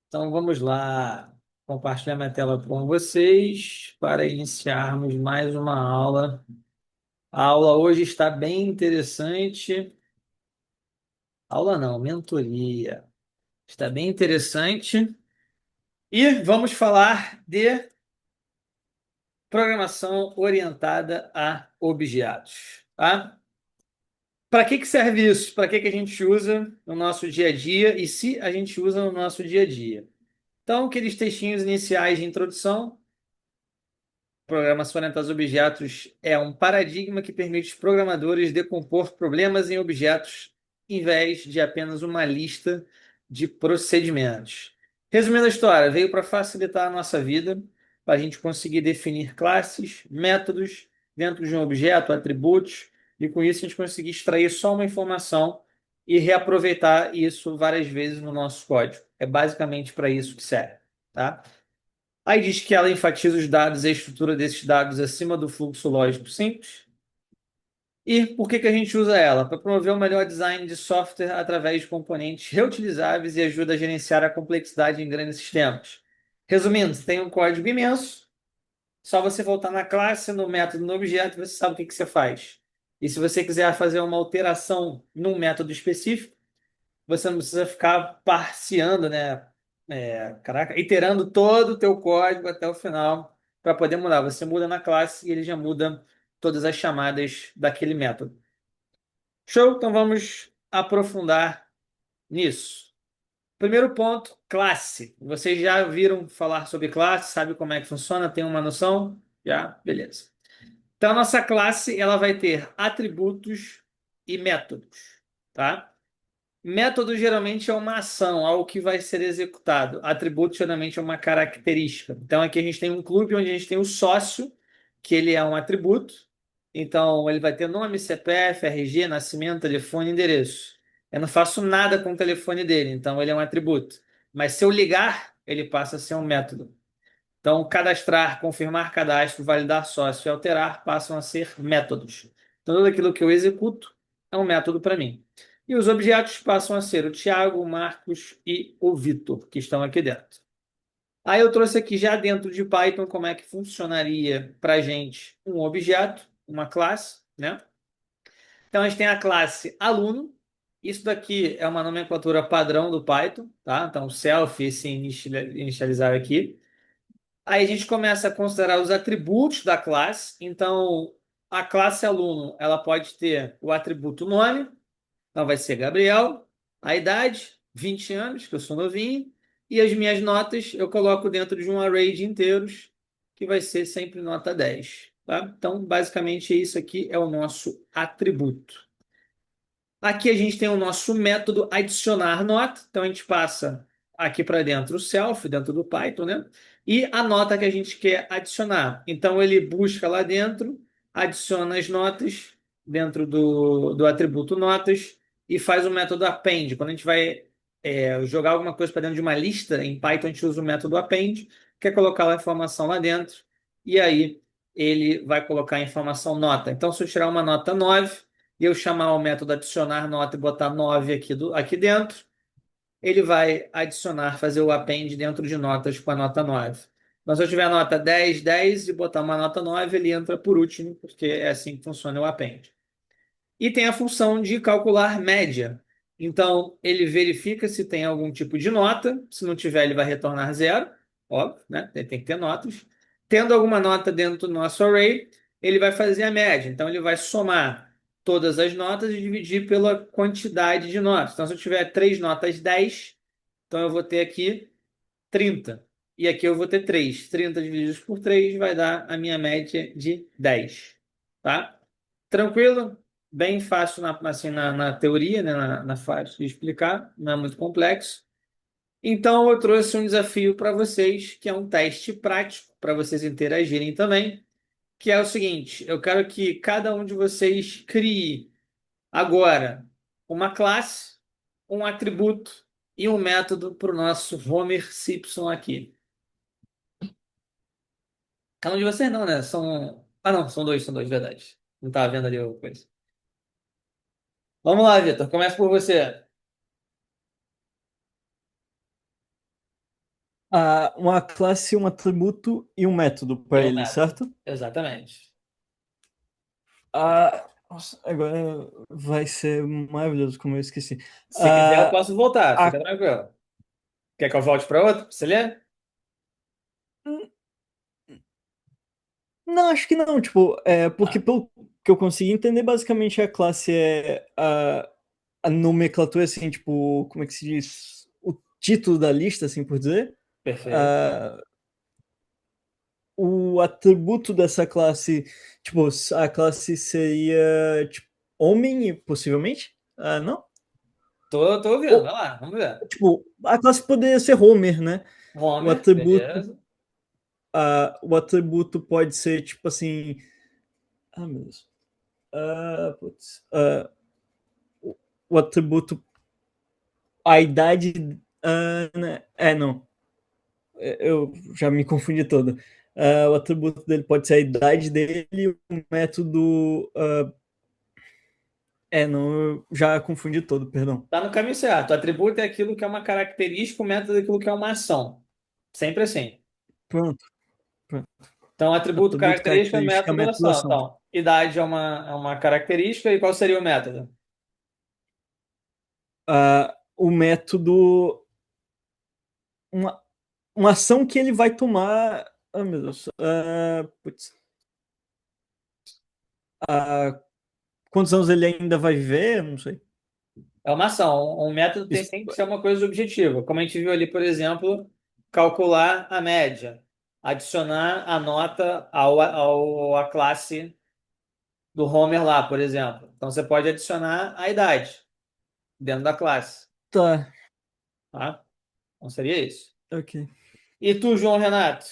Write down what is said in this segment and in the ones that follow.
Então vamos lá, compartilhar minha tela com vocês para iniciarmos mais uma aula. A aula hoje está bem interessante. Aula não, mentoria. Está bem interessante. E vamos falar de programação orientada a objetos, tá? Para que serve isso? Para que a gente usa no nosso dia a dia e se a gente usa no nosso dia a dia? Então, aqueles textinhos iniciais de introdução. Programação orientada a objetos é um paradigma que permite os programadores decompor problemas em objetos em vez de apenas uma lista de procedimentos. Resumindo a história, veio para facilitar a nossa vida, para a gente conseguir definir classes, métodos dentro de um objeto, atributos, e com isso a gente conseguir extrair só uma informação e reaproveitar isso várias vezes no nosso código. É basicamente para isso que serve, tá? Aí diz que ela enfatiza os dados e a estrutura desses dados acima do fluxo lógico simples. E por que a gente usa ela? Para promover o melhor design de software através de componentes reutilizáveis e ajuda a gerenciar a complexidade em grandes sistemas. Resumindo, você tem um código imenso, só você voltar na classe, no método, no objeto, você sabe o que você faz. E se você quiser fazer uma alteração num método específico, você não precisa ficar parseando, né? Caraca, iterando todo o teu código até o final para poder mudar. Você muda na classe e ele já muda todas as chamadas daquele método. Show? Então vamos aprofundar nisso. Primeiro ponto, classe. Vocês já viram falar sobre classe? Sabe como é que funciona? Tem uma noção? Já? Beleza. Então a nossa classe ela vai ter atributos e métodos, tá? Método geralmente é uma ação, algo que vai ser executado. Atributo geralmente é uma característica. Então aqui a gente tem um clube onde a gente tem o sócio, que ele é um atributo. Então ele vai ter nome, CPF, RG, nascimento, telefone, endereço. Eu não faço nada com o telefone dele, então ele é um atributo. Mas se eu ligar, ele passa a ser um método. Então cadastrar, confirmar cadastro, validar sócio e alterar passam a ser métodos. Então tudo aquilo que eu executo é um método para mim. E os objetos passam a ser o Tiago, o Marcos e o Vitor, que estão aqui dentro. Aí eu trouxe aqui já dentro de Python como é que funcionaria para a gente um objeto, uma classe, né? Então a gente tem a classe aluno. Isso daqui é uma nomenclatura padrão do Python, tá? Então self, esse inicializar aqui. Aí a gente começa a considerar os atributos da classe. Então a classe aluno, ela pode ter o atributo nome. Então vai ser Gabriel, a idade, 20 anos, que eu sou novinho, e as minhas notas eu coloco dentro de um array de inteiros, que vai ser sempre nota 10. Tá? Então, basicamente, isso aqui é o nosso atributo. Aqui a gente tem o nosso método adicionar nota. Então, a gente passa aqui para dentro o self, dentro do Python, né? E a nota que a gente quer adicionar. Então, ele busca lá dentro, adiciona as notas dentro do atributo notas e faz o método append. Quando a gente vai jogar alguma coisa para dentro de uma lista, em Python a gente usa o método append, que é colocar a informação lá dentro, e aí ele vai colocar a informação nota. Então, se eu tirar uma nota 9 e eu chamar o método adicionar nota e botar 9 aqui dentro, ele vai adicionar, fazer o append dentro de notas com a nota 9. Mas se eu tiver a nota 10, 10 e botar uma nota 9, ele entra por último, porque é assim que funciona o append. E tem a função de calcular média. Então, ele verifica se tem algum tipo de nota. Se não tiver, ele vai retornar zero. Óbvio, né? Tem que ter notas. Tendo alguma nota dentro do nosso array, ele vai fazer a média. Então, ele vai somar todas as notas e dividir pela quantidade de notas. Então, se eu tiver três notas 10, então eu vou ter aqui 30. E aqui eu vou ter 3. 30 divididos por 3 vai dar a minha média de 10. Tá? Tranquilo? Bem fácil assim, na teoria, né? Na fácil de explicar, não é muito complexo. Então, eu trouxe um desafio para vocês, que é um teste prático, para vocês interagirem também, que é o seguinte: eu quero que cada um de vocês crie agora uma classe, um atributo e um método para o nosso Homer Simpson aqui. Cada um de vocês não, né? São. Ah, não, são dois, verdade. Não estava vendo ali a coisa. Vamos lá, Vitor, começa por você. Uma classe, um atributo e um método E para o ele, método. certo? Exatamente. Nossa, agora vai ser maravilhoso, como eu esqueci. Se quiser, eu Ah, posso voltar, fica a- tranquilo. Quer que eu volte para outro? Pra você ler? não, acho que não, tipo, porque Ah, pelo que eu consegui entender, basicamente a classe é a nomenclatura, assim, tipo, como é que se diz? O título da lista, assim por dizer. perfeito. Ah, o atributo dessa classe, tipo, a classe seria, tipo, homem, possivelmente? Não? Tô ouvindo, vai Ou, lá, vamos ver. tipo, a classe poderia ser Homer, né? O Homer, atributo, beleza. o atributo pode ser, tipo assim. Meu Deus. Putz. O atributo. A idade. Né? Não. Eu já me confundi todo. O atributo dele pode ser a idade dele e o método. Não, eu já confundi todo, perdão. Tá no caminho certo. O atributo é aquilo que é uma característica, o método é aquilo que é uma ação. Sempre assim. Pronto, pronto. Então, atributo, Atributo, característica, característica, método, método, ação. ação. Então, idade é uma característica e qual seria o método? O método. Uma, uma ação que ele vai tomar. Meu Deus. Putz. Quantos anos ele ainda vai viver? Não sei. É uma ação. Um método tem Isso, sempre que ser uma coisa objetiva. Como a gente viu ali, por exemplo, calcular a média, adicionar a nota à classe do Homer lá, por exemplo. Então, você pode adicionar a idade dentro da classe, tá, tá? Então, seria isso. ok. E tu, João Renato?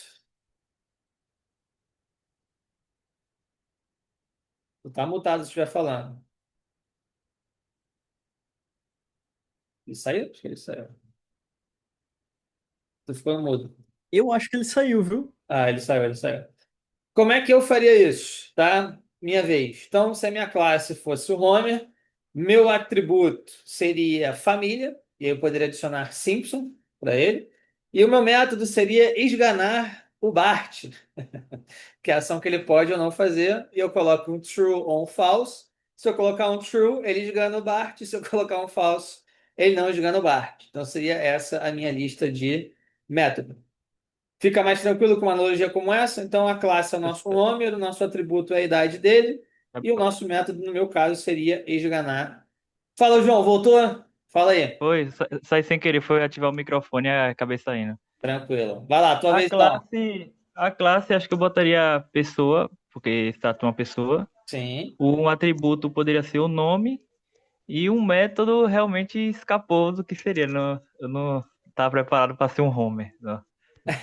Tu tá mutado se estiver falando. Ele saiu? Acho que ele saiu. Tu ficou mudo. Eu acho que ele saiu, viu? Ah, ele saiu, ele saiu. Como é que eu faria isso, tá? Minha vez. Então, se a minha classe fosse o Homer, meu atributo seria família, e aí eu poderia adicionar Simpson para ele. E o meu método seria esganar o Bart, que é a ação que ele pode ou não fazer, e eu coloco um true ou um false. Se eu colocar um true, ele esgana o Bart, se eu colocar um false, ele não esgana o Bart. Então, seria essa a minha lista de métodos. Fica mais tranquilo com uma analogia como essa? Então, a classe é o nosso número, o nosso atributo é a idade dele, e o nosso método, no meu caso, seria esganar. Fala, João, voltou? Fala aí. Foi, sai sem querer, foi ativar o microfone e acabei saindo. Tranquilo. Vai lá, tua A vez então. classe, a classe acho que eu botaria pessoa, porque se trata de uma pessoa. Sim. Um atributo poderia ser o nome e um método realmente escapou do que seria. Eu não estava preparado para ser um Homer. Não.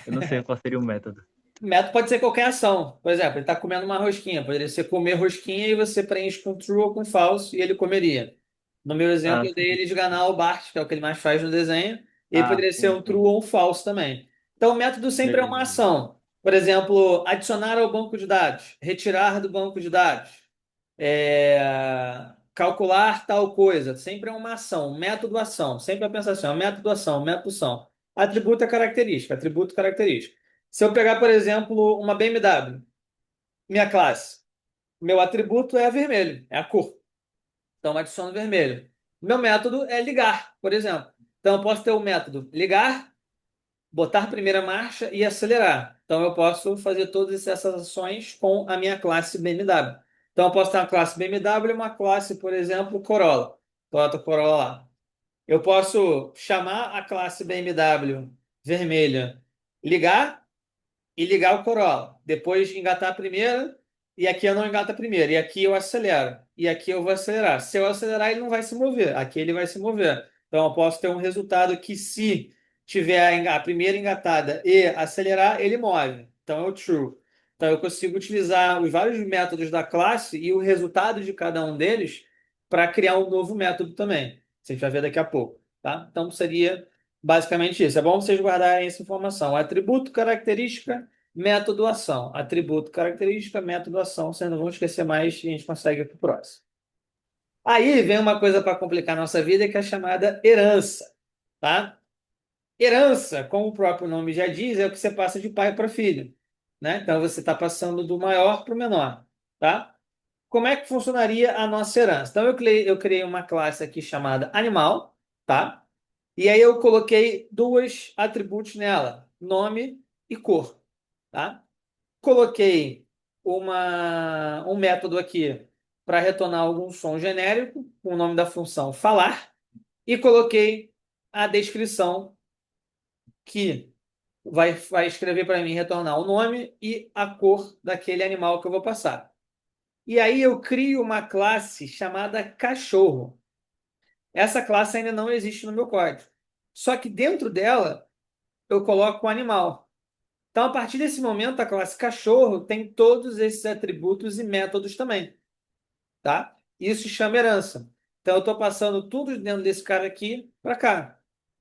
Eu não sei qual seria o método. Método pode ser qualquer ação. Por exemplo, ele está comendo uma rosquinha. Poderia ser comer rosquinha e você preenche com true ou com false e ele comeria. No meu exemplo, Ah, eu dei sim. ele esganar o Bart, que é o que ele mais faz no desenho, e ele Ah, poderia ser sim, um true sim. ou um false também. Então, o método sempre é Beleza, uma beleza. ação. Por exemplo, adicionar ao banco de dados, retirar do banco de dados, calcular tal coisa. Sempre é uma ação, método ação. Sempre é pensar assim, ó, método ação, método ação. Atributo é característica, atributo característica. Se eu pegar, por exemplo, uma BMW, minha classe, meu atributo é vermelho, é a cor. Então, eu adiciono vermelho. Meu método é ligar, por exemplo. Então, eu posso ter o método ligar, botar primeira marcha e acelerar. Então, eu posso fazer todas essas ações com a minha classe BMW. Então, eu posso ter uma classe BMW e uma classe, por exemplo, Corolla. Toyota Corolla lá. Eu posso chamar a classe BMW vermelha, ligar e ligar o Corolla. Depois engatar a primeira, e aqui eu não engato a primeira. E aqui eu acelero. E aqui eu vou acelerar. Se eu acelerar, ele não vai se mover. Aqui ele vai se mover. Então eu posso ter um resultado que, se tiver a primeira engatada e acelerar, ele move. Então é o true. Então eu consigo utilizar os vários métodos da classe e o resultado de cada um deles para criar um novo método também. Você vai ver daqui a pouco, tá? Então seria basicamente isso. É bom vocês guardarem essa informação. Atributo, característica, método, ação. Atributo, característica, método, ação. Vocês não vão esquecer mais e a gente consegue ir para o próximo. Aí vem uma coisa para complicar a nossa vida que é a chamada herança, tá? Herança, como o próprio nome já diz, é o que você passa de pai para filho, né? Então você está passando do maior para o menor, tá? Como é que funcionaria a nossa herança? Então eu criei uma classe aqui chamada animal, tá? E aí eu coloquei dois atributos nela, nome e cor, tá? Coloquei um método aqui para retornar algum som genérico, com o nome da função falar, e coloquei a descrição que vai escrever para mim retornar o nome e a cor daquele animal que eu vou passar. E aí eu crio uma classe chamada cachorro. Essa classe ainda não existe no meu código. Só que dentro dela eu coloco o animal. Então, a partir desse momento, a classe cachorro tem todos esses atributos e métodos também, tá? Isso se chama herança. Então, eu estou passando tudo dentro desse cara aqui para cá.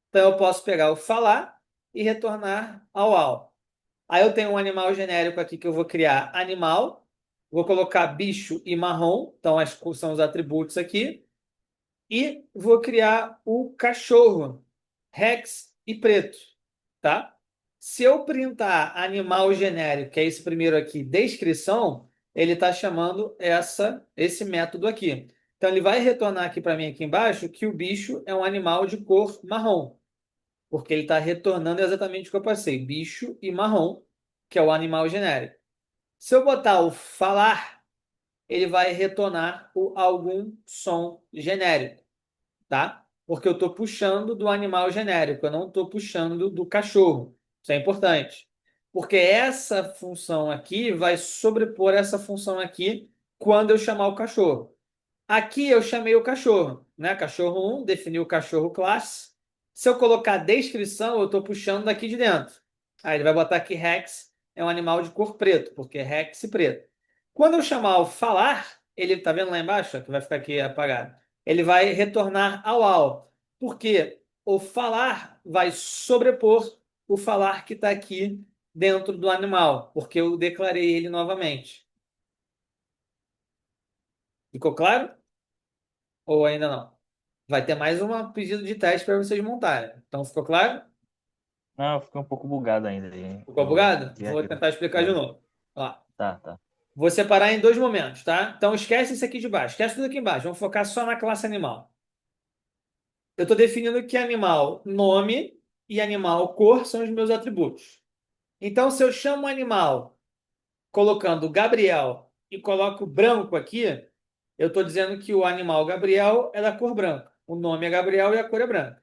Então, eu posso pegar o falar e retornar ao. Aí eu tenho um animal genérico aqui que eu vou criar animal, vou colocar bicho e marrom, então são os atributos aqui, e vou criar o cachorro, Rex e preto, tá? Se eu printar animal genérico, que é esse primeiro aqui, descrição, ele está chamando esse método aqui. Então ele vai retornar aqui para mim aqui embaixo que o bicho é um animal de cor marrom, porque ele está retornando exatamente o que eu passei, bicho e marrom, que é o animal genérico. Se eu botar o falar, ele vai retornar algum som genérico, tá? Porque eu estou puxando do animal genérico, eu não estou puxando do cachorro. Isso é importante. Porque essa função aqui vai sobrepor essa função aqui quando eu chamar o cachorro. Aqui eu chamei o cachorro, né? Cachorro 1, defini o cachorro classe. Se eu colocar descrição, eu estou puxando daqui de dentro. Aí ele vai botar aqui Rex é um animal de cor preto, porque é Rex e preto. Quando eu chamar o falar, ele tá vendo lá embaixo, ó, que vai ficar aqui apagado. Ele vai retornar ao, porque o falar vai sobrepor o falar que está aqui dentro do animal, porque eu declarei ele novamente. Ficou claro? Ou ainda não? Vai ter mais um pedido de teste para vocês montarem. Então, ficou claro? Não, ficou um pouco bugado ainda aí. Ficou bugado? Vou Viajou. tentar explicar de É, novo. Ó, tá, tá. vou separar em dois momentos, tá? Então, esquece isso aqui de baixo. Esquece tudo aqui embaixo. Vamos focar só na classe animal. Eu estou definindo que animal, nome e animal, cor são os meus atributos. Então, se eu chamo o animal colocando Gabriel e coloco branco aqui, eu estou dizendo que o animal Gabriel é da cor branca. O nome é Gabriel e a cor é branca.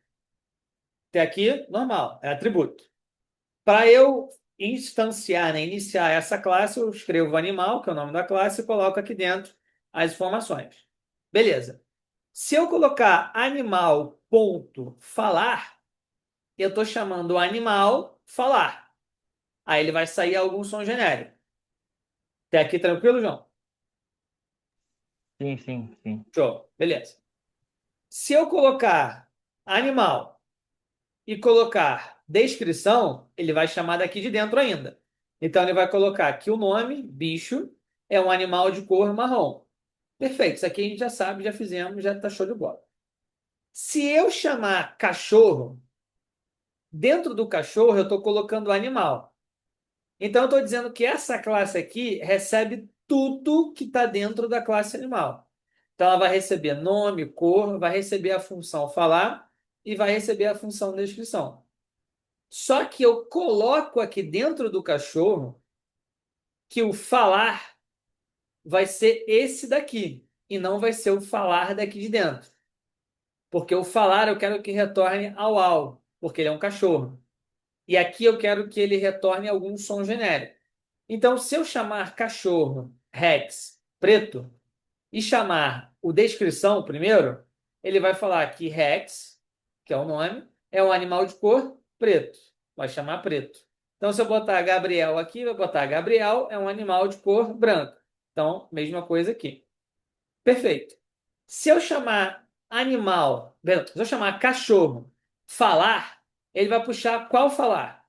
Até aqui, normal, é atributo. Para eu instanciar, né, iniciar essa classe, eu escrevo animal, que é o nome da classe, e coloco aqui dentro as informações. Beleza. Se eu colocar animal ponto falar, eu estou chamando o animal falar. Aí ele vai sair algum som genérico. Até aqui tranquilo, João? Sim, sim, sim. Show. Beleza. Se eu colocar animal e colocar descrição, ele vai chamar daqui de dentro ainda. Então ele vai colocar que o nome, bicho, é um animal de cor marrom. Perfeito. Isso aqui a gente já sabe, já fizemos, já está show de bola. Se eu chamar cachorro, dentro do cachorro eu estou colocando animal. Então eu estou dizendo que essa classe aqui recebe tudo que está dentro da classe animal. Então ela vai receber nome, cor, vai receber a função falar e vai receber a função descrição. Só que eu coloco aqui dentro do cachorro que o falar vai ser esse daqui e não vai ser o falar daqui de dentro. Porque o falar eu quero que retorne ao, porque ele é um cachorro. E aqui eu quero que ele retorne algum som genérico. Então, se eu chamar cachorro Rex preto e chamar o descrição primeiro, ele vai falar que Rex, que é o nome, é um animal de cor preto. Vai chamar preto. Então, se eu botar Gabriel aqui, vai botar Gabriel é um animal de cor branca. Então, mesma coisa aqui. Perfeito. Se eu chamar animal, se eu chamar cachorro falar, ele vai puxar qual falar?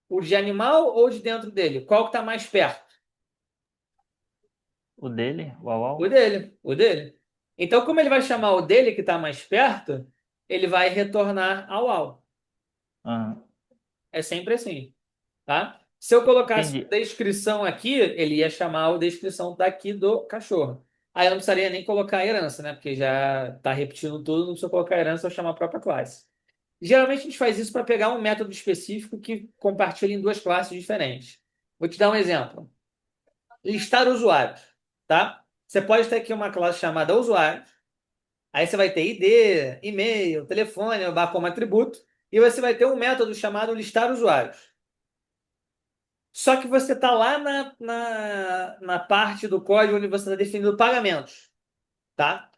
O de animal ou de dentro dele? Qual que está mais perto? O dele, o Uau. O dele, o dele. Então, como ele vai chamar o dele que está mais perto, ele vai retornar ao. Aham. É sempre assim, tá? Se eu colocasse Entendi. descrição aqui, ele ia chamar a descrição daqui do cachorro. Aí eu não precisaria nem colocar a herança, né? Porque já está repetindo tudo, não precisa colocar a herança ou chamar a própria classe. Geralmente a gente faz isso para pegar um método específico que compartilha em duas classes diferentes. Vou te dar um exemplo. Listar usuários, tá? Você pode ter aqui uma classe chamada usuários, aí você vai ter ID, e-mail, telefone, como atributo, e você vai ter um método chamado listar usuários. Só que você está lá na parte do código onde você está definindo pagamentos, tá?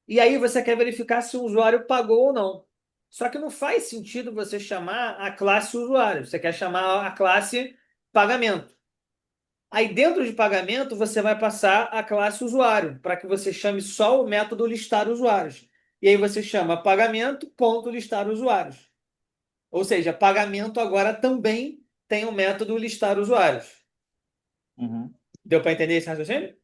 E aí você quer verificar se o usuário pagou ou não. Só que não faz sentido você chamar a classe usuário, você quer chamar a classe pagamento. Aí dentro de pagamento você vai passar a classe usuário, para que você chame só o método listar usuários. E aí você chama pagamento, ponto listar usuários. Ou seja, pagamento agora também tem o método listar usuários. Uhum. Deu para entender esse raciocínio?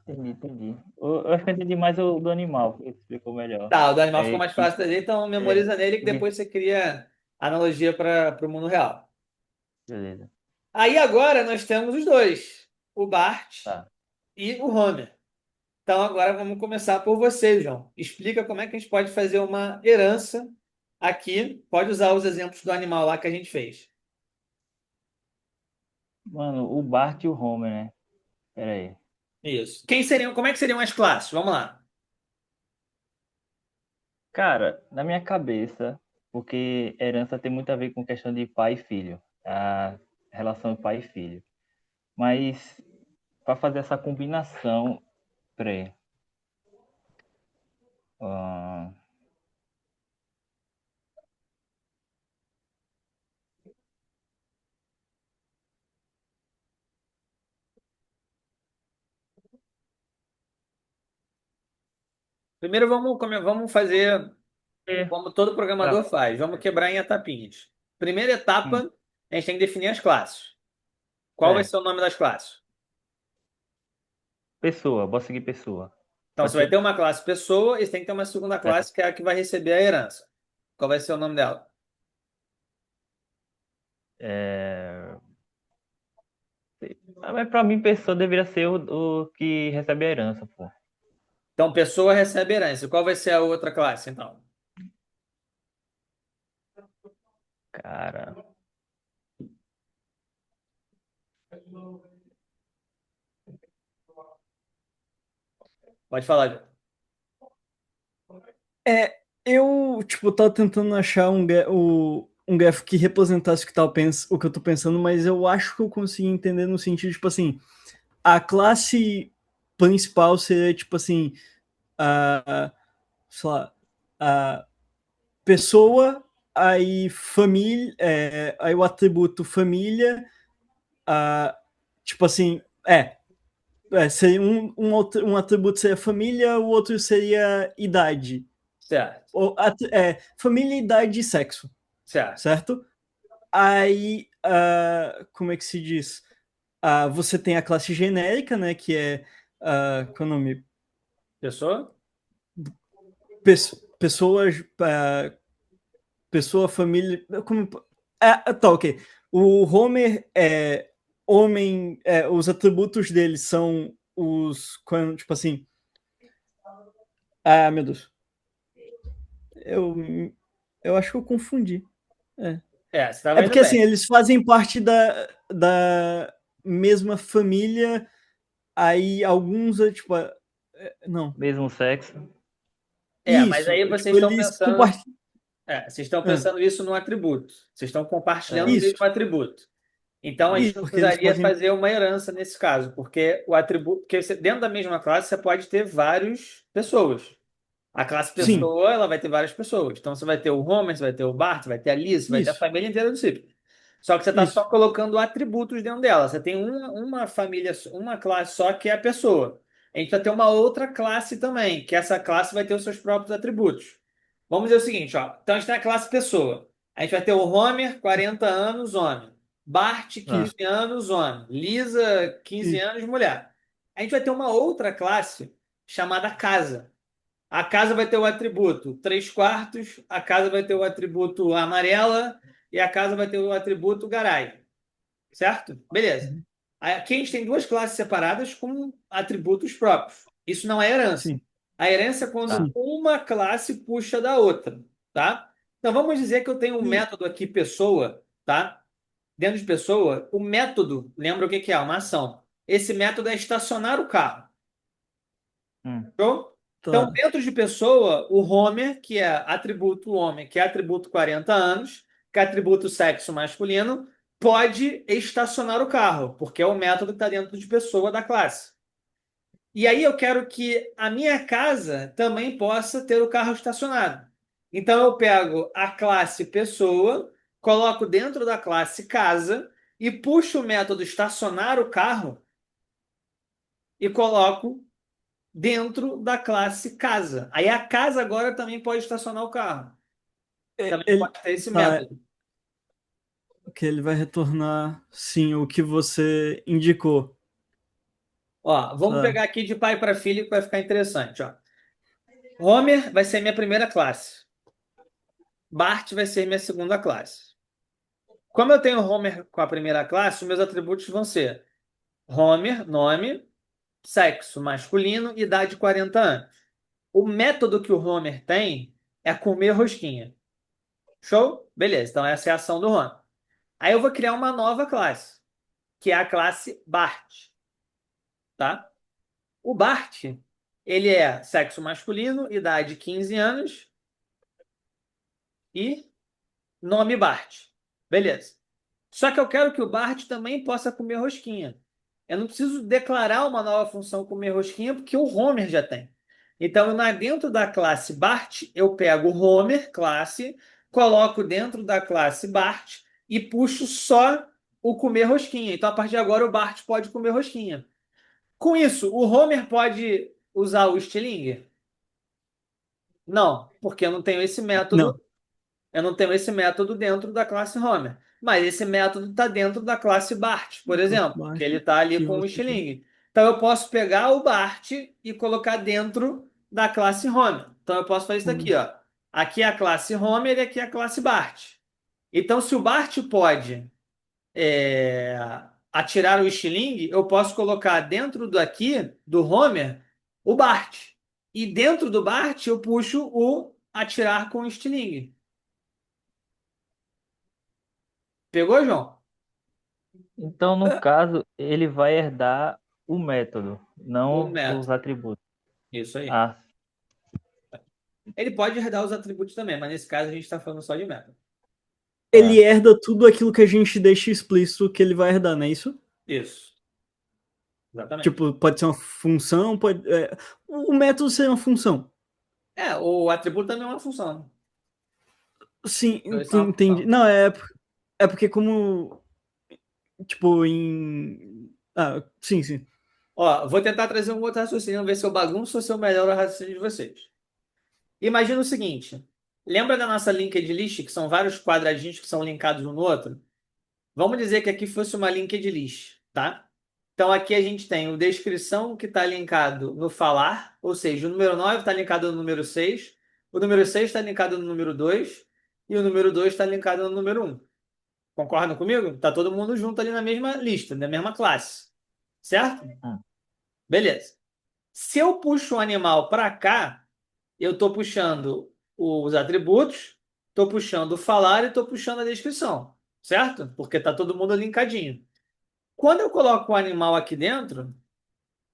Entendi, entendi. Eu acho que eu entendi mais o do animal, que ele explicou melhor. Tá, o do animal ficou É mais que, fácil de então é, memoriza nele que porque- depois você cria analogia para o mundo real. beleza. Aí agora nós temos os dois, o Bart Tá. e o Homer. Então agora vamos começar por você, João. Explica como é que a gente pode fazer uma herança aqui. Pode usar os exemplos do animal lá que a gente fez. Mano, o Bart e o Homer, né? Pera aí. Isso. Como é que seriam as classes? Vamos lá. Cara, na minha cabeça, porque herança tem muito a ver com questão de pai e filho, a relação de pai e filho. Mas para fazer essa combinação, peraí. Ah, Primeiro vamos fazer é, como todo pra- programador faz. Vamos quebrar em etapinhas. Primeira etapa, a gente tem que definir as classes. Qual vai é, ser o nome das classes? pessoa, bora seguir pessoa. Então, Pode você vai ser? ter uma classe pessoa e você tem que ter uma segunda É, classe que é a que vai receber a herança. Qual vai ser o nome dela? é, mas pra mim, pessoa deveria ser o que recebe a herança, pô. Então, pessoa recebe herança. Qual vai ser a outra classe, então? Cara, Pode falar, João. Eu, tipo, tava tentando achar um grafo que representasse o que eu tô pensando, mas eu acho que eu consegui entender no sentido, tipo assim, a classe principal seria, tipo assim, a, sei lá, a pessoa, aí família, aí o atributo família, a, tipo assim, seria um atributo seria família, o outro seria idade. Certo, Família, idade e sexo, certo. certo? Aí, como é que se diz? Você tem a classe genérica, né? Que é, qual é o nome? Pessoa? Pessoas, pessoa, família. Tá, ok. O Homer é homem, os atributos dele são tipo assim. Meu Deus. Eu, eu acho que eu confundi. É. É, você É estava indo porque assim, bem. eles fazem parte da mesma família, aí alguns, tipo, não. Uhum. mesmo sexo. É, mas Isso, aí vocês tipo, estão eles pensando. compartilham. Vocês estão pensando isso no atributo. Vocês estão compartilhando o mesmo Isso, atributo. Então a gente isso, não porque eles precisaria fazem. fazer uma herança nesse caso, porque o atributo, dentro da mesma classe você pode ter várias pessoas. A classe Sim, pessoa, ela vai ter várias pessoas. Então você vai ter o Homer, você vai ter o Bart, você vai ter a Lisa, você vai ter a isso, família inteira do Cip. Só que você está só isso, colocando atributos dentro dela. Você tem uma família, uma classe só que é a pessoa. A gente vai ter uma outra classe também, que essa classe vai ter os seus próprios atributos. Vamos dizer o seguinte, ó. Então a gente tem a classe pessoa. A gente vai ter o Homer, 40 anos, homem. Bart, Ah, 15 anos, homem. Lisa, 15 isso, anos, mulher. A gente vai ter uma outra classe chamada casa. A casa vai ter o atributo 3 quartos, a casa vai ter o atributo amarela e a casa vai ter o atributo Garay. Certo? Beleza. Uhum. Aqui a gente tem duas classes separadas com atributos próprios. Isso não é herança. Sim, A herança é quando Tá. sim. uma classe puxa da outra, tá? Então vamos dizer que eu tenho um E, método aqui, pessoa, tá? Dentro de pessoa, o método, lembra o que que é? Uma ação. Esse método é estacionar o carro. Hum. Show? Então, tá. dentro de pessoa, o Homer, que é atributo homem, que é atributo 40 anos, que é atributo sexo masculino, pode estacionar o carro, porque é o método que está dentro de pessoa da classe. E aí eu quero que a minha casa também possa ter o carro estacionado. Então eu pego a classe pessoa, coloco dentro da classe casa e puxo o método estacionar o carro e coloco dentro da classe casa. Aí a casa agora também pode estacionar o carro. Também ele, pode ter esse tá, método. que ele vai retornar, sim, o que você indicou. Ó, vamos Tá. pegar aqui de pai para filho que vai ficar interessante. Ó. Homer vai ser minha primeira classe. Bart vai ser minha segunda classe. Como eu tenho Homer com a primeira classe, meus atributos vão ser Homer, nome, sexo masculino, idade 40 anos. O método que o Homer tem é comer rosquinha. Show? Beleza, então essa é a ação do Homer. Aí eu vou criar uma nova classe, que é a classe Bart, tá? O Bart, ele é sexo masculino, idade 15 anos e nome Bart. Beleza. Só que eu quero que o Bart também possa comer rosquinha. Eu não preciso declarar uma nova função comer rosquinha, porque o Homer já tem. Então, dentro da classe Bart, eu pego o Homer, classe, coloco dentro da classe Bart e puxo só o comer rosquinha. Então, a partir de agora, o Bart pode comer rosquinha. Com isso, o Homer pode usar o estilingue? Não, porque eu não tenho esse método. Não. Eu não tenho esse método dentro da classe Homer. Mas esse método está dentro da classe Bart, por exemplo, que Bart, ele está ali que com o você quer. estilingue. Então eu posso pegar o Bart e colocar dentro da classe Homer. Então eu posso fazer isso daqui, ó. Aqui é a classe Homer e aqui é a classe Bart. Então, se o Bart pode é, atirar o estilingue, eu posso colocar dentro daqui, do Homer, o Bart. E dentro do Bart eu puxo o atirar com o estilingue. Pegou, João? Então, no caso, ele vai herdar o método, O não os método. atributos. Isso aí. Ah, Ele pode herdar os atributos também, mas nesse caso a gente está falando só de método. tá. Ele herda tudo aquilo que a gente deixa explícito que ele vai herdar, não é isso? Isso, exatamente. Tipo, pode ser uma função, pode. O método seria uma função. É, o atributo também é uma função, né? Sim, Dois são uma entendi. função. Não, é porque como. Tipo, em. Ah, sim, sim. Ó, vou tentar trazer um outro raciocínio, ver se eu bagunço ou se eu melhoro o raciocínio de vocês. Imagina o seguinte: lembra da nossa linked list, que são vários quadradinhos que são linkados um no outro? Vamos dizer que aqui fosse uma linked list, tá? Então aqui a gente tem o descrição que está linkado no falar, ou seja, o número 9 está linkado no número 6, o número 6 está linkado no número 2 e o número 2 está linkado no número um. Concordam comigo? Tá todo mundo junto ali na mesma lista, na mesma classe. Certo? Hum. Beleza. Se eu puxo o animal para cá, eu estou puxando os atributos, estou puxando o falar e estou puxando a descrição. Certo? Porque tá todo mundo linkadinho. Quando eu coloco o animal aqui dentro,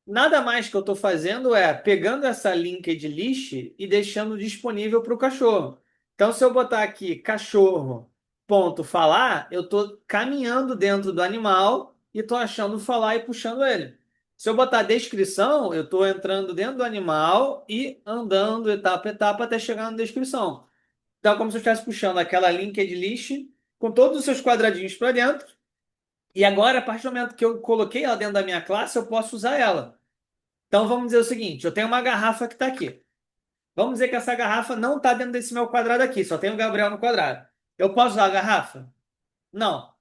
nada mais que eu estou fazendo é pegando essa linked list e deixando disponível para o cachorro. Então, se eu botar aqui cachorro, ponto, falar, eu estou caminhando dentro do animal e estou achando falar e puxando ele. Se eu botar descrição, eu estou entrando dentro do animal e andando etapa a etapa até chegar na descrição. Então, é como se eu estivesse puxando aquela linked list com todos os seus quadradinhos para dentro. E agora, a partir do momento que eu coloquei ela dentro da minha classe, eu posso usar ela. Então vamos dizer o seguinte: eu tenho uma garrafa que está aqui. Vamos dizer que essa garrafa não está dentro desse meu quadrado aqui, só tem o Gabriel no quadrado. Eu posso usar a garrafa? Não.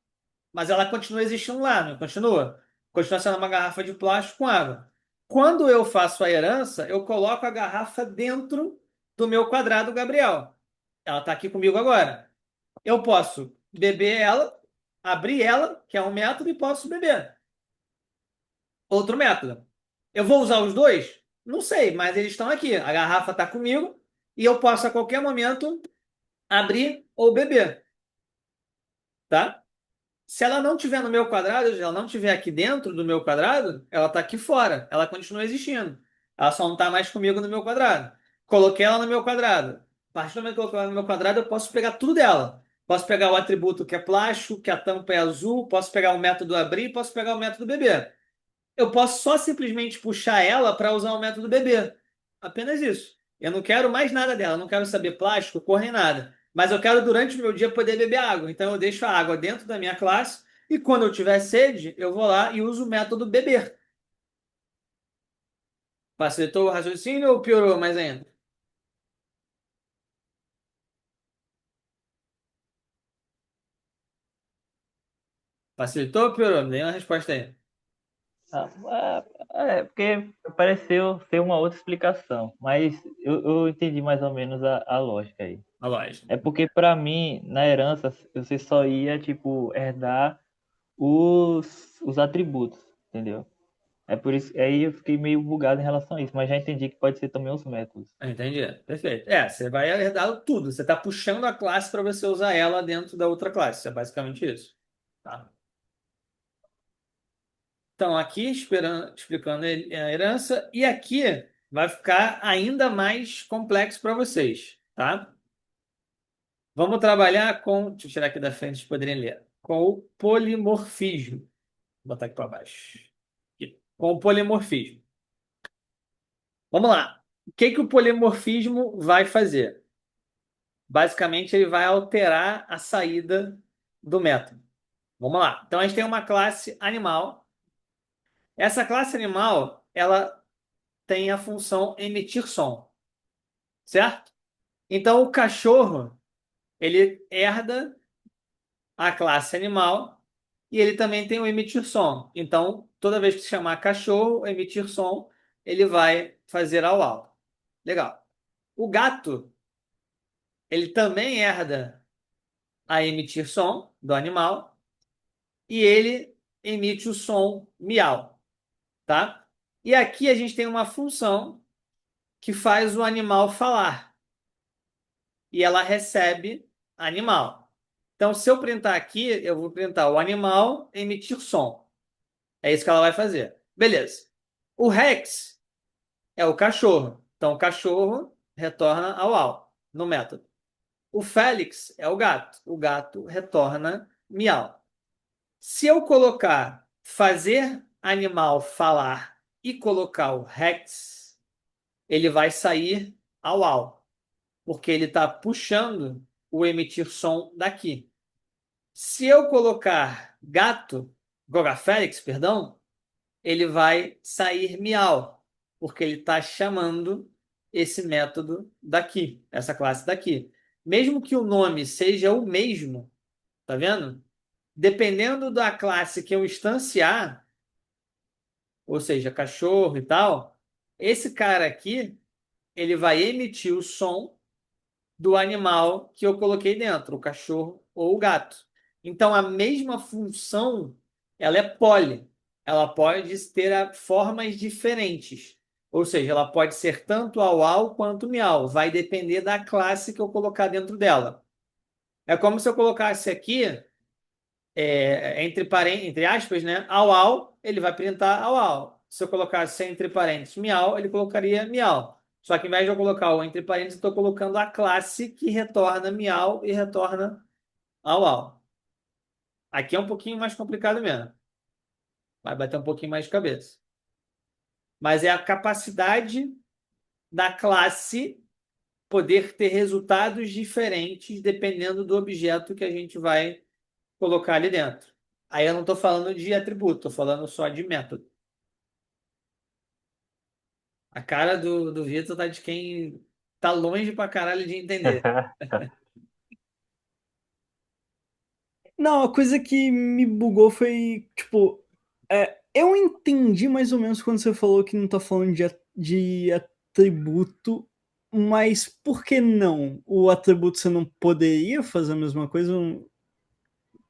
Mas ela continua existindo lá, não continua? Continua sendo uma garrafa de plástico com água. Quando eu faço a herança, eu coloco a garrafa dentro do meu quadrado Gabriel. Ela está aqui comigo agora. Eu posso beber ela, abrir ela, que é um método, e posso beber. Outro método. Eu vou usar os dois? Não sei, mas eles estão aqui. A garrafa está comigo e eu posso a qualquer momento abrir ou beber, tá? Se ela não tiver no meu quadrado, se ela não tiver aqui dentro do meu quadrado, ela está aqui fora. Ela continua existindo. Ela só não está mais comigo no meu quadrado. Coloquei ela no meu quadrado. A partir do momento que eu coloquei ela no meu quadrado, eu posso pegar tudo dela. Posso pegar o atributo que é plástico, que a tampa é azul, posso pegar o método abrir, posso pegar o método beber. Eu posso só simplesmente puxar ela para usar o método beber. Apenas isso. Eu não quero mais nada dela, eu não quero saber plástico, cor nem nada. Mas eu quero durante o meu dia poder beber água. Então eu deixo a água dentro da minha classe e quando eu tiver sede, eu vou lá e uso o método beber. Facilitou o raciocínio ou piorou mais ainda? Facilitou ou piorou? Me dê uma resposta aí. Porque pareceu ser uma outra explicação, mas eu entendi mais ou menos a lógica aí. A lógica. É porque para mim, na herança, você só ia, tipo, herdar os atributos, entendeu? É por isso, aí eu fiquei meio bugado em relação a isso, mas já entendi que pode ser também os métodos. Entendi. Perfeito. É, você vai herdar tudo. Você está puxando a classe para você usar ela dentro da outra classe. É basicamente isso. Tá? Então, aqui explicando a herança, e aqui vai ficar ainda mais complexo para vocês, tá? Vamos trabalhar com. Deixa eu tirar aqui da frente, vocês poderem ler. Com o polimorfismo. Vou botar aqui para baixo. Aqui. Com o polimorfismo. Vamos lá. O que que o polimorfismo vai fazer? Basicamente, ele vai alterar a saída do método. Vamos lá. Então, a gente tem uma classe animal. Essa classe animal, ela tem a função emitir som, certo? Então o cachorro, ele herda a classe animal e ele também tem o emitir som. Então, toda vez que se chamar cachorro, emitir som, ele vai fazer au au. Legal. O gato, ele também herda a emitir som do animal e ele emite o som miau, tá? E aqui a gente tem uma função que faz o animal falar. E ela recebe animal. Então, se eu printar aqui, eu vou printar o animal emitir som. É isso que ela vai fazer. Beleza. O Rex é o cachorro. Então, o cachorro retorna ao au no método. O Félix é o gato. O gato retorna miau. Se eu colocar fazer animal falar e colocar o Rex, ele vai sair ao au, porque ele está puxando o emitir som daqui. Se eu colocar gato, colocar Félix, perdão, ele vai sair miau, porque ele está chamando esse método daqui, essa classe daqui. Mesmo que o nome seja o mesmo, tá vendo? Dependendo da classe que eu instanciar, ou seja, cachorro e tal, esse cara aqui, ele vai emitir o som do animal que eu coloquei dentro, o cachorro ou o gato. Então, a mesma função, ela é poly. Ela pode ter formas diferentes. Ou seja, ela pode ser tanto au-au quanto miau. Vai depender da classe que eu colocar dentro dela. É como se eu colocasse aqui, entre aspas, né? Au-au, ele vai printar au-au. Se eu colocasse entre parênteses miau, ele colocaria miau. Só que ao invés de eu colocar o entre parênteses, eu estou colocando a classe que retorna miau e retorna au-au. Aqui é um pouquinho mais complicado mesmo. Vai bater um pouquinho mais de cabeça. Mas é a capacidade da classe poder ter resultados diferentes dependendo do objeto que a gente vai colocar ali dentro. Aí eu não estou falando de atributo, estou falando só de método. A cara do Vitor tá de quem tá longe pra caralho de entender. Não, a coisa que me bugou foi, tipo, eu entendi mais ou menos quando você falou que não tá falando de atributo, mas por que não? O atributo você não poderia fazer a mesma coisa?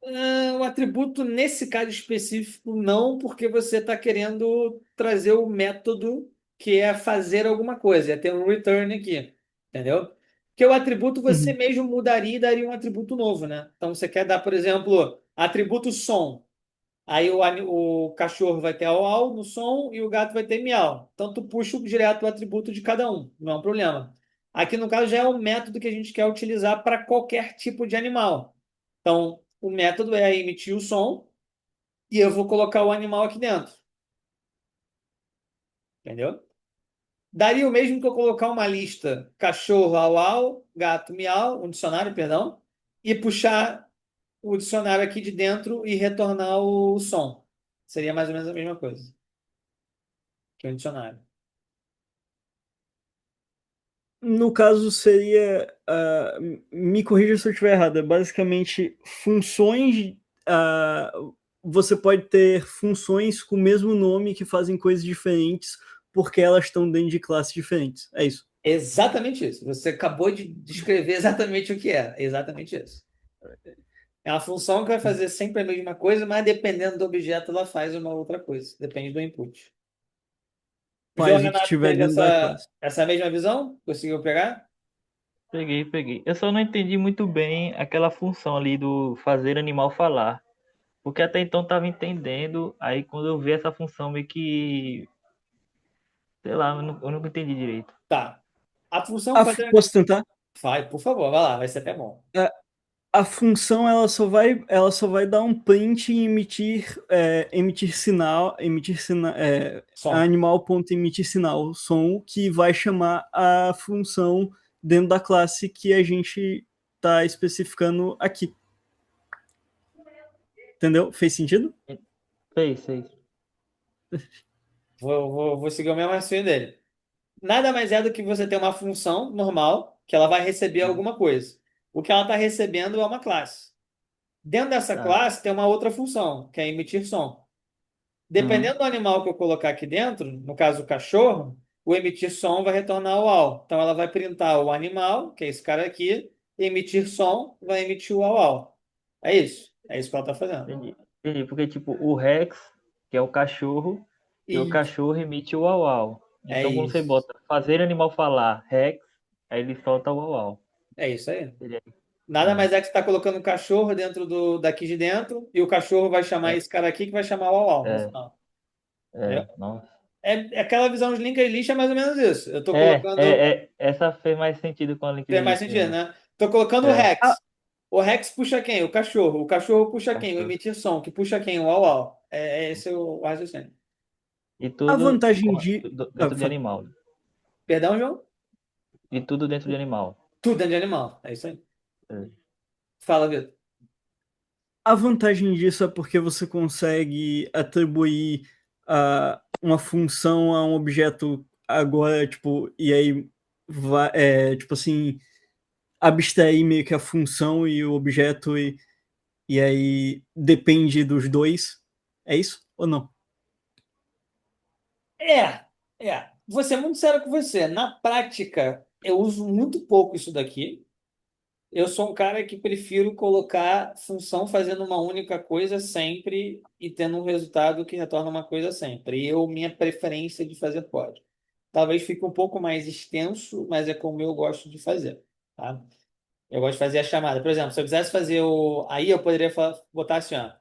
O atributo, nesse caso específico, não, porque você está querendo trazer o método que é fazer alguma coisa, é ter um return aqui, entendeu? Porque o atributo você Uhum. mesmo mudaria e daria um atributo novo, né? Então você quer dar, por exemplo, atributo som. Aí o cachorro vai ter au-au no som e o gato vai ter miau. Então tu puxa direto o atributo de cada um, não é um problema. Aqui no caso já é um método que a gente quer utilizar para qualquer tipo de animal. Então o método é emitir o som e eu vou colocar o animal aqui dentro, entendeu? Daria o mesmo que eu colocar uma lista cachorro au-au, gato miau, um dicionário, perdão, e puxar o dicionário aqui de dentro e retornar o som. Seria mais ou menos a mesma coisa que um dicionário. No caso, seria. Me corrija se eu estiver errado. É basicamente funções. Você pode ter funções com o mesmo nome que fazem coisas diferentes porque elas estão dentro de classes diferentes. É isso. Exatamente isso. Você acabou de descrever exatamente o que é. Exatamente isso. É uma função que vai fazer sempre a mesma coisa, mas dependendo do objeto, ela faz uma outra coisa. Depende do input. O João Faz o que Renato tiver teve dentro da classe. essa mesma visão? Conseguiu pegar? Peguei, peguei. Eu só não entendi muito bem aquela função ali do fazer animal falar. Porque até então estava entendendo, aí quando eu vi essa função meio que, sei lá, eu nunca entendi direito. Tá. A função fazer. Posso tentar? Vai, por favor, vai lá, vai ser até bom. A, a função ela só vai dar um print e emitir sinal, Som. animal.emitir sinal, som, que vai chamar a função dentro da classe que a gente está especificando aqui. Entendeu? Fez sentido? Fez, fez. Vou seguir o mesmo raciocínio dele. Nada mais é do que você ter uma função normal, que ela vai receber alguma coisa. O que ela está recebendo é uma classe. Dentro dessa Tá. classe tem uma outra função, que é emitir som. Dependendo Uhum. do animal que eu colocar aqui dentro, no caso o cachorro, o emitir som vai retornar o au. Então ela vai printar o animal, que é esse cara aqui, e emitir som vai emitir o au au. É isso. É isso que ela está fazendo. Entendi. Entendi, porque tipo, o Rex, que é o cachorro, e o Isso. cachorro emite o au au. É Então quando você isso. bota fazer animal falar Rex, aí ele solta o au au. É isso aí. Seria- Nada É, mais é que você está colocando um cachorro dentro daqui de dentro, e o cachorro vai chamar é, esse cara aqui que vai chamar o au au no é, final. Entendeu? nossa. É aquela visão de link and list é mais ou menos isso. Eu estou colocando. Essa fez mais sentido com a Linked Tem mais List sentido, mesmo. né? Estou colocando o É, A, Rex. O Rex puxa quem? O cachorro. O cachorro puxa quem? O cachorro. emitir som. Que puxa quem? O au au. É esse o raciocínio. E a tudo vantagem de. dentro de animal. Perdão, João? E tudo dentro de animal. Tudo dentro de animal. É isso aí. É. Fala, Vitor. A vantagem disso é porque você consegue atribuir uma função a um objeto agora, tipo, e aí tipo assim, abstrair meio que a função e o objeto e aí depende dos dois. É isso ou não? É, Vou ser muito sério com você. Na prática, eu uso muito pouco isso daqui. Eu sou um cara que prefiro colocar função fazendo uma única coisa sempre e tendo um resultado que retorna uma coisa sempre. Minha preferência de fazer código. Talvez fique um pouco mais extenso, mas é como eu gosto de fazer, tá? Eu gosto de fazer a chamada. Por exemplo, se eu quisesse fazer o. Aí eu poderia botar assim, ó.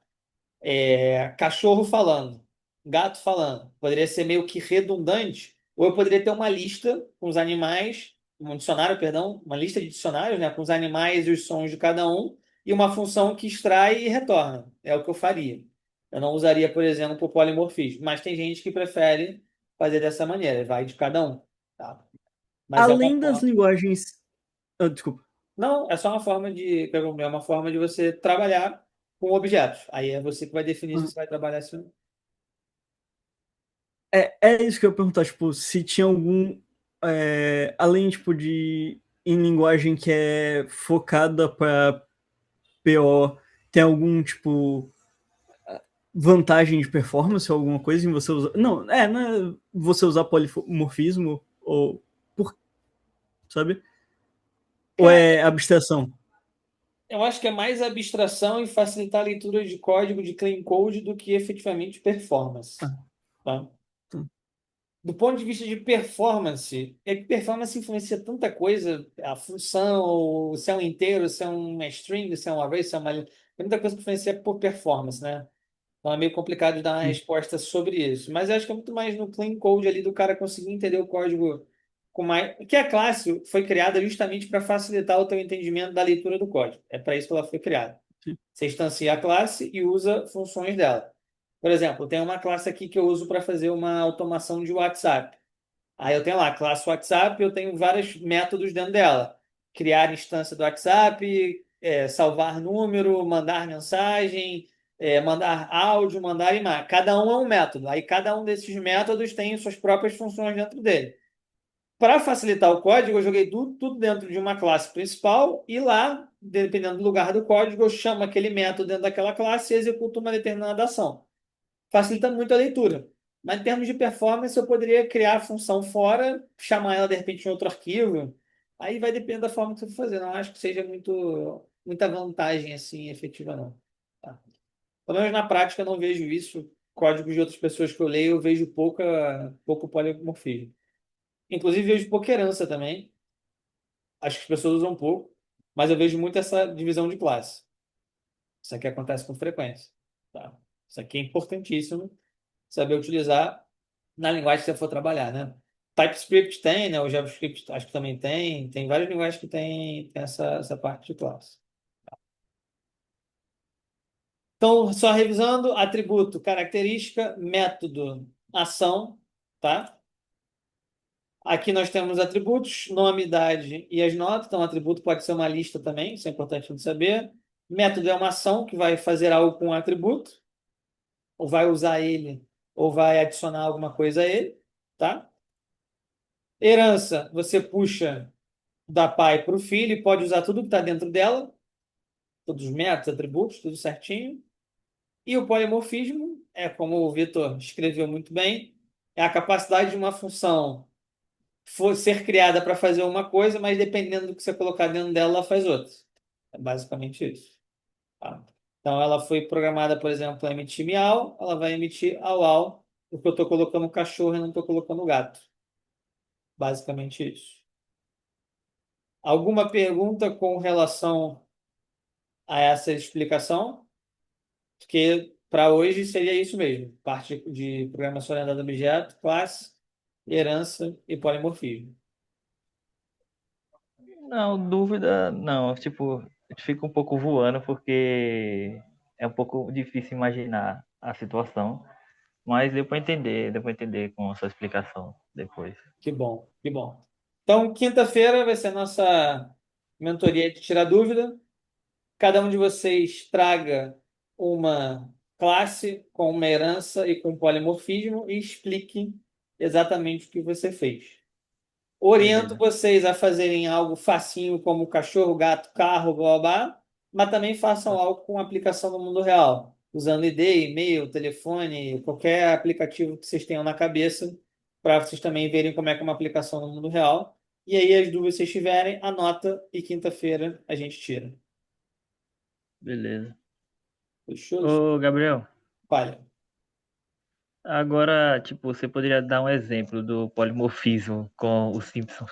Cachorro falando, gato falando. Poderia ser meio que redundante, ou eu poderia ter uma lista com os animais, um dicionário, perdão, uma lista de dicionários, né, com os animais e os sons de cada um, e uma função que extrai e retorna. É o que eu faria. Eu não usaria, por exemplo, o polimorfismo, mas tem gente que prefere fazer dessa maneira, vai de cada um, tá? Mas é uma Além das forma. linguagens. Desculpa. Não, é só uma forma é uma forma de você trabalhar com objetos. Aí é você que vai definir se você vai trabalhar assim. É isso que eu ia perguntar, tipo, se tinha algum. Além, tipo, de. Em linguagem que é focada para PO, tem algum, tipo, vantagem de performance ou alguma coisa em você usar. Não é você usar polimorfismo ou. Por, sabe? Ou Cara, é abstração? Eu acho que é mais abstração e facilitar a leitura de código de clean code do que efetivamente performance. Ah, Tá? tá. Do ponto de vista de performance, é que performance influencia tanta coisa, a função, se é um inteiro, se é uma string, se é um array, se é uma linha. Tem muita coisa que influencia por performance, né? Então é meio complicado de dar uma Sim, resposta sobre isso. Mas eu acho que é muito mais no clean code ali do cara conseguir entender o código com mais. Que a classe foi criada justamente para facilitar o teu entendimento da leitura do código. É para isso que ela foi criada. sim. Você instancia a classe e usa funções dela. Por exemplo, tem uma classe aqui que eu uso para fazer uma automação de WhatsApp. Aí eu tenho lá a classe WhatsApp, eu tenho vários métodos dentro dela. Criar instância do WhatsApp, salvar número, mandar mensagem, mandar áudio, mandar imagem. Cada um é um método. Aí cada um desses métodos tem suas próprias funções dentro dele. Para facilitar o código, eu joguei tudo dentro de uma classe principal e lá, dependendo do lugar do código, eu chamo aquele método dentro daquela classe e executo uma determinada ação. Facilita muito a leitura. Mas em termos de performance, eu poderia criar a função fora, chamar ela de repente em outro arquivo. Aí vai depender da forma que você for fazer. Não acho que seja muita vantagem assim efetiva, não. Tá? Pelo menos na prática, eu não vejo isso. Códigos de outras pessoas que eu leio, eu vejo pouco polimorfismo. Inclusive, vejo pouca herança também. Acho que as pessoas usam pouco, mas eu vejo muito essa divisão de classe. Isso aqui acontece com frequência. Tá? Isso aqui é importantíssimo saber utilizar na linguagem que você for trabalhar, né? TypeScript tem, né? O JavaScript acho que também tem. Tem várias linguagens que tem essa parte de classe. Então, só revisando, atributo, característica, método, ação, tá? Aqui nós temos atributos, nome, idade e as notas. Então, atributo pode ser uma lista também, isso é importante de saber. Método é uma ação que vai fazer algo com o atributo, ou vai usar ele, ou vai adicionar alguma coisa a ele, tá? Herança, você puxa da pai para o filho e pode usar tudo que está dentro dela, todos os métodos, atributos, tudo certinho. E o polimorfismo é, como o Vitor escreveu muito bem, é a capacidade de uma função ser criada para fazer uma coisa, mas dependendo do que você colocar dentro dela, ela faz outra. É basicamente isso. Tá? Então, ela foi programada, por exemplo, para emitir miau, ela vai emitir au au, porque eu estou colocando cachorro e não estou colocando gato. Basicamente isso. Alguma pergunta com relação a essa explicação? Porque para hoje seria isso mesmo: parte de programação orientada a objeto, classe, herança e polimorfismo. Não, dúvida, não. Tipo, eu fico um pouco voando porque é um pouco difícil imaginar a situação, mas deu para entender com a sua explicação depois. Que bom, que bom. Então, quinta-feira vai ser a nossa mentoria de tirar dúvida. Cada um de vocês traga uma classe com uma herança e com polimorfismo e explique exatamente o que você fez. Oriento Beleza. vocês a fazerem algo facinho como cachorro, gato, carro, blá, blá, blá, mas também façam algo com aplicação no mundo real, usando ID, e-mail, telefone, qualquer aplicativo que vocês tenham na cabeça, para vocês também verem como é que é uma aplicação no mundo real. E aí, as dúvidas que vocês tiverem, anota e quinta-feira a gente tira. Beleza. Fechou? Ô, Gabriel, Falha. agora, tipo, você poderia dar um exemplo do polimorfismo com os Simpsons?